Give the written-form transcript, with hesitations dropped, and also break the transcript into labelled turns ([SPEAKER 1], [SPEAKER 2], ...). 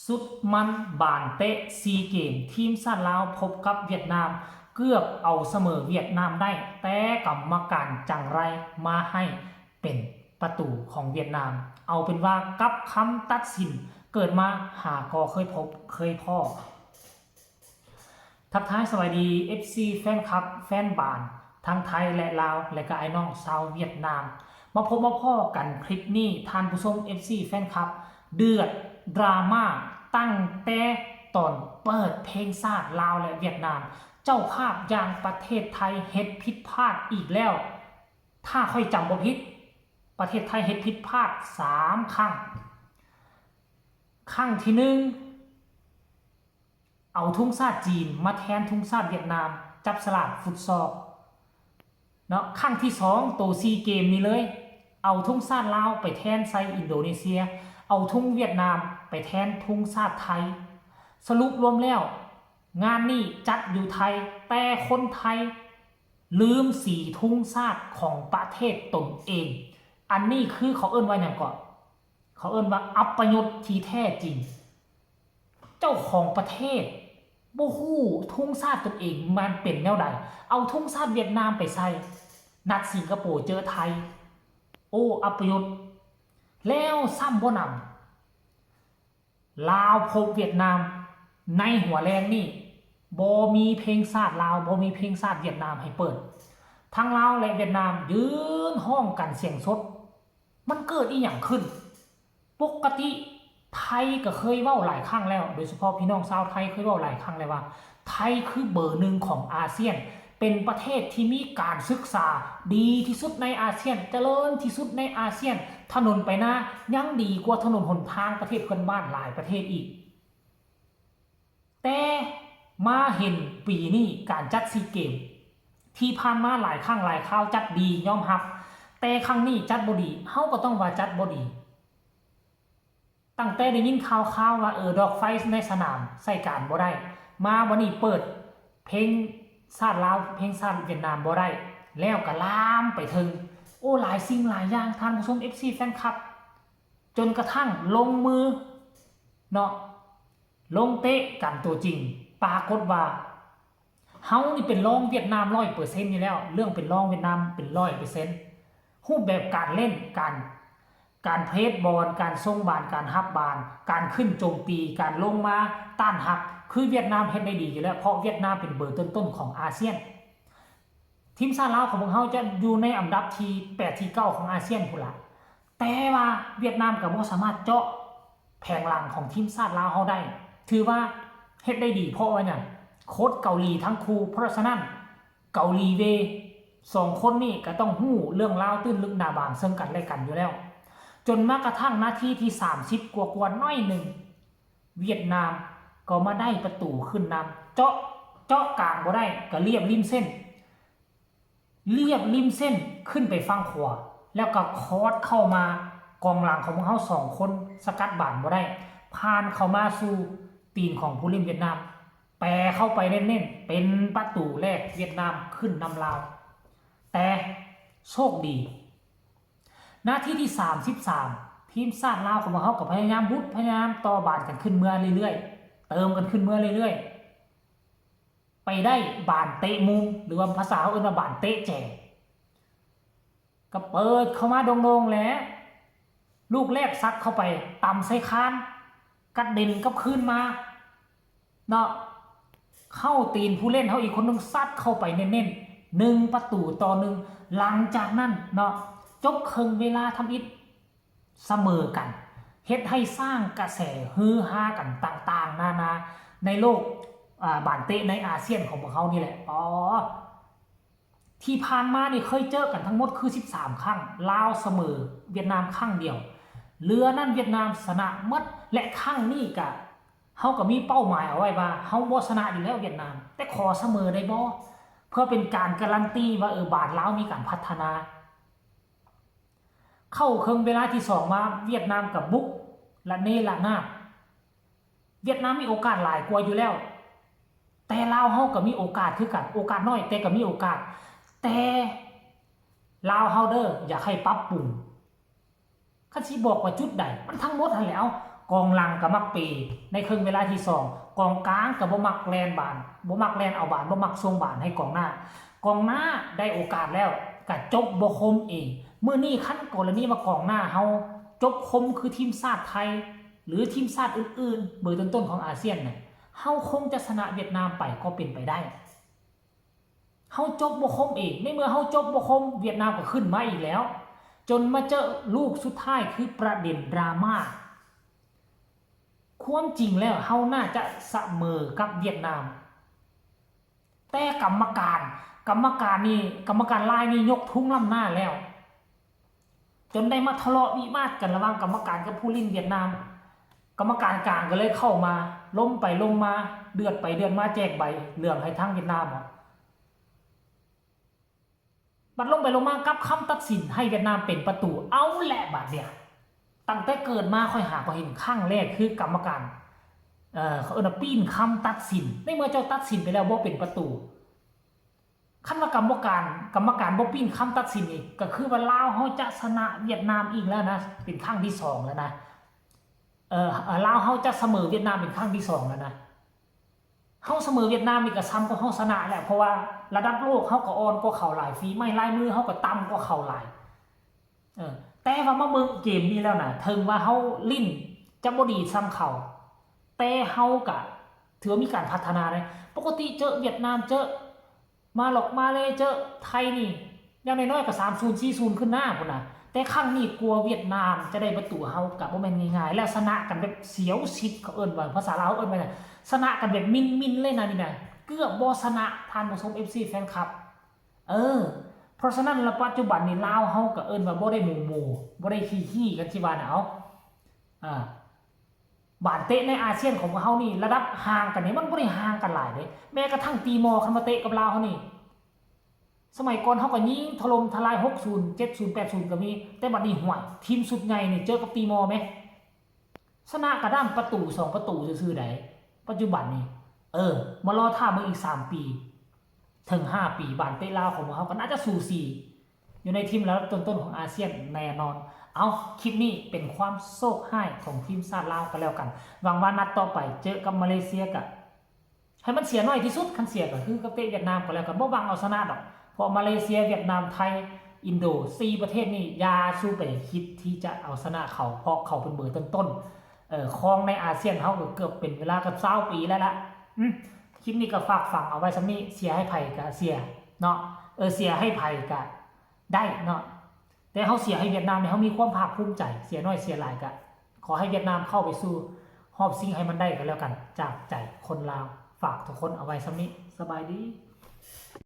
[SPEAKER 1] สุดมันบานเตะซีเกมทีมชาติลาวพบกับเวียดนามเกือบเอาเสมอเวียดนามได้แต่กรรมการจังไรมาให้เป็นประตูของเวียดนามเอาเป็นว่ากับคำตัดสินเกิดมาหาก็เคยพบเคยพ่อทักทายสวัสดี FC แฟนคลับแฟนบานทั้งไทยและลาวและก็ไอ้น้องชาวเวียดนามมาพบมาพ่อกันคลิปนี้ท่านผู้ชม FC แฟนคลับเดือดดราม่าตั้งแต่ตอนเปิดเพลงชาติลาวและเวียดนามเจ้าภาพอย่างประเทศไทยเฮ็ดผิดพลาดอีกแล้วถ้าค่อยจำบ่ผิดประเทศไทยเฮ็ดผิดพลาด3 ครั้งครั้งที่1เอาทุ่งชาติจีนมาแทนทุ่งชาติเวียดนามจับสลากฟุตซอลเนาะครั้งที่2โตซีเกมนี้เลยเอาทุ่งชาติลาวไปแทนไซอินโดนีเซียเอาทุ่งเวียดนามไปแทนทุ่งชาติไทยสรุปรวมแล้วงานนี้จัดอยู่ไทยแต่คนไทยลืมสีทุ่งชาติของประเทศตนเองอันนี้คือเขาเอิ้นว่าอย่างก่อนเขาเอิ้นว่าอัปยศที่แท้จริงเจ้าของประเทศบ่ฮู้ทุ่งชาติตนเองมันเป็นแนวใดเอาทุ่งชาติเวียดนามไปใส่นัดสิงคโปร์เจอไทยโอ้อัปยศแล้วซ้ำบ่นำลาวพบเวียดนามในหัวแรงนี่บ่มีเพลงชาติลาวบ่มีเพลงชาติเวียดนามให้เปิดทั้งลาวและเวียดนามยืนห้องกันเสียงสดมันเกิดอีหยังขึ้นปกติไทยก็เคยเว้าหลายครั้งแล้วโดยเฉพาะพี่น้องชาวไทยเคยเว้าหลายครั้งเลยว่าไทยคือเบอร์1ของอาเซียนเป็นประเทศที่มีการศึกษาดีที่สุดในอาเซียนเจริญที่สุดในอาเซียนถนนไปหน้ายังดีกว่าถนนหนทางประเทศเพื่อนบ้านหลายประเทศอีกแต่มาเห็นปีนี้การจัดซีเกมที่ผ่านมาหลายครั้งหลายคราวจัดดียอมรับแต่ครั้งนี้จัดบ่ดีเฮาก็ต้องว่าจัดบ่ดีตั้งแต่ได้ยินข่าวว่าดอกไฟในสนามใส่การบ่ได้มาวันนี้เปิดเพลงชาติลาวเพลงชาติเวียดนามบ่ได้แล้วก็ลามไปถึงโอ้หลายสิ่งหลายอย่างท่านผู้ชม FC แฟนคลับจนกระทั่งลงมือเนาะลงเตะกันตัวจริงปรากฏว่าเฮานี่เป็นรองเวียดนาม 100% อยู่แล้วเรื่องเป็นรองเวียดนามเป็น 100% รูปแบบการเล่นการเพรสบอลการส่งบอลการฮับบอลการขึ้นโจมตีการลงมาต้านฮับคือเวียดนามเฮ็ดได้ดีอยู่แล้วเพราะเวียดนามเป็นเบอร์ต้นๆของอาเซียนทีมชาติลาวของพวกเฮาจะอยู่ในอันดับที่8ที่9ของอาเซียนพุ่นล่ะแต่ว่าเวียดนามก็บ่สามารถเจาะแผงหลังของทีมชาติลาวเฮาได้ถือว่าเฮ็ดได้ดีเพราะว่าหยังโค้ชเกาหลีทั้งคู่เพราะฉะนั้นเกาหลีเว2คนนี่ก็ต้องฮู้เรื่องราวตื้นลึกหน้าบางซึ่งกันและกันอยู่แล้วจนมากระทั่งนาทีที่30กว่าๆน้อยหนึ่งเวียดนามก็มาได้ประตูขึ้นนำเจาะกลางบ่ได้ก็เรียบริมเส้นขึ้นไปฝั่งขวาแล้วก็คอร์สเข้ามากองหลังของพวกเขา2คนสกัดบานบ่ได้ผ่านเข้ามาสู่ตีนของผู้เล่นเวียดนามแปรเข้าไปเน้นๆเป็นประตูแรกเวียดนามขึ้นนำลาวแต่โชคดีนาทีที่33ทีมชาติลาวของเขาก็พยายามพยายามต่อบานกันขึ้นเมื่อเรื่อยๆเติมกันขึ้นเมื่อเรื่อยๆไปได้บานเตะมุมหรือว่าภาษาเขาเรียกว่าบานเตะแจกก็เปิดเข้ามาโด่งๆแล้วลูกแรกซัดเข้าไปต่ำใส่คานกัดเด่นกับคืนมาเนาะเข้าตีนผู้เล่นเขาอีกคนนึงซัดเข้าไปเน้นๆ1 ประตูต่อ 1หลังจากนั้นเนาะจบครึ่งเวลาทำอิฐเสมอกันเฮ็ดให้สร้างกระแสฮือฮากันต่างๆนานาในโลกบานเตะในอาเซียนของพวกเขานี่แหละที่ผ่านมานี่เคยเจอกันทั้งหมดคือ13 ครั้งลาวเสมอเวียดนามครั้งเดียวเหลือนั่นเวียดนามชนะหมดและครั้งนี้ก็เฮาก็มีเป้าหมายเอาไว้ว่าเฮาบ่ชนะอยู่แล้วเวียดนามแต่ขอเสมอได้บ่เพื่อเป็นการการันตีว่าบาดลาวมีการพัฒนาเข้าครึ่งเวลาที่2มาเวียดนามกับบุกละเนระนาดเวียดนามมีโอกาสหลายกว่าอยู่แล้วแต่ลาวเฮาก็มีโอกาสคือกันโอกาสน้อยแต่ก็มีโอกาสแต่ลาวเฮาอยากให้ปรับปรุงคันสิบอกว่าจุดใดมันทั้งหมดหั่นแหล้ว กองหลังก็มักเปในครึ่งเวลาที่2กองกลางก็บ่มักแลนบานบ่มักแลนเอาบานบ่มักส่งบานให้กองหน้ากองหน้าได้โอกาสแล้วก็จบบ่คมเองมื้อนี้คันกรณีว่ากองหน้าเฮาจบคมคือทีมชาติไทยหรือทีมชาติอื่นๆเบอร์ต้นๆของอาเซียนน่ะเฮาคงจะชนะเวียดนามไปก็เป็นไปได้เฮาจบบ่คมเองในเมื่อเฮาจบบ่คมเวียดนามก็ขึ้นมาอีกแล้วจนมาเจอลูกสุดท้ายคือประเด็นดราม่าความจริงแล้วเฮาน่าจะเสมอกับเวียดนามแต่กรรมการลายนี่ยกทุ่งล้ำหน้าแล้วจนได้มาทะเลาะวิวาทกันระหว่างกรรมการกับผู้ลิ้นเวียดนามกรรมการกลางก็เลยเข้ามาล้มไปลงมาเดือดไปเดือดมาแจกใบเหลืองให้ทางเวียดนามบัดลงไปลงมากับคำตัดสินให้เวียดนามเป็นประตูเอาแหละบัดเนี่ยตั้งแต่เกิดมาค่อยหาพอเห็นข้างแรกคือกรรมการเขาปีนคำตัดสินในเมื่อเจ้าตัดสินไปแล้วบ่เป็นประตูขั้นว่ากรรมการบ่ปีนคำตัดสินอีกก็คือว่าลาวเขาจะชนะเวียดนามอีกแล้วนะเป็นครั้งที่2แล้วนะลาวเขาจะเสมอเวียดนามเป็นครั้งที่2แล้วนะเขาเสมอเวียดนามนี่ก็ซ้ำก็เขาชนะแหละเพราะว่าระดับโลกเขาก็อ่อนกว่าเขาหลายฝีไม้ลายมือเขาก็ต่ำกว่าเขาหลายแต่ว่ามาเมืองเกมนี้แล้วนะถึงว่าเขาลิ้นจะบ่ดีซ้ำเขาแต่เขาก็ถือว่ามีการพัฒนาเลยปกติเจอเวียดนามเจอมาหลอกมาเลยเจอไทยนี่อย่างน้อยๆก็3-0 4-0ขึ้นหน้าพุ่นน่ะแต่ครั้งนี้กลัวเวียดนามจะได้ประตูเฮากับบ่แม่นง่ายๆแล้วชนะกันแบบเสียวชิดเขาเอิ้นว่าภาษาลาวเอิ้นว่าชนะกันแบบมินๆเลยนะนี่นะเกือบบ่ชนะท่านผู้ชม FC แฟนคลับเพราะฉะนั้นแล้วปัจจุบันนี้ลาวเฮาก็เอิ้นว่าบ่ได้หมู่บ่ได้ขี้ๆกันสิว่าน่ะเอาบานเตะในอาเซียนของเฮานี่ระดับห่างกันนี่มันบ่ได้ห่างกันหลายเด้แม้กระทั่งตีมอร์คันมาเตะกับลาวเฮานี่สมัยก่อนเฮาก็ยิงถล่มทลาย60 70 80ก็มีแต่บัดนี้ห่วยทีมสุดใหญ่นี่เจอกับตีมอร์มั้ยชนะกระด้างประตู2ประตูซื่อๆได้ปัจจุบันนี้มารอท่าเบิ่งอีก3ปีถึง5ปีบานเตะลาวของเฮาก็น่าจะสูสีอยู่ในทีมแล้วต้นๆของอาเซียนแน่นอนเอาคลิปนี้เป็นความโชคร้ายของทีมชาติลาวก็แล้วกันหวังว่านัดต่อไปเจอกับมาเลเซียก็ให้มันเสียน้อยที่สุดคันเสียก็คือกับเตะเวียดนามก็แล้วกันบ่หวังเอาชนะดอกเพราะมาเลเซียเวียดนามไทยอินโด4ประเทศนี้ยาสู้ไปคิดที่จะเอาชนะเขาเพราะเขาเป็นเบอร์ต้นๆครองในอาเซียนเฮาก็เกือบเป็นเวลากับ20ปีแล้วล่ะคลิปนี้ก็ฝากฝังเอาไว้ซะนี้เสียให้ไผก็เสียเนาะเสียให้ไผก็ได้เนาะแต่เขาเสียให้เวียดนามเนี่ยเขามีความภาคภูมิใจเสียน้อยเสียหลายก็ขอให้เวียดนามเข้าไปสู่รอบชิงให้มันได้ก็แล้วกันจากใจคนลาวฝากทุกคนเอาไว้สำนี้สบายดี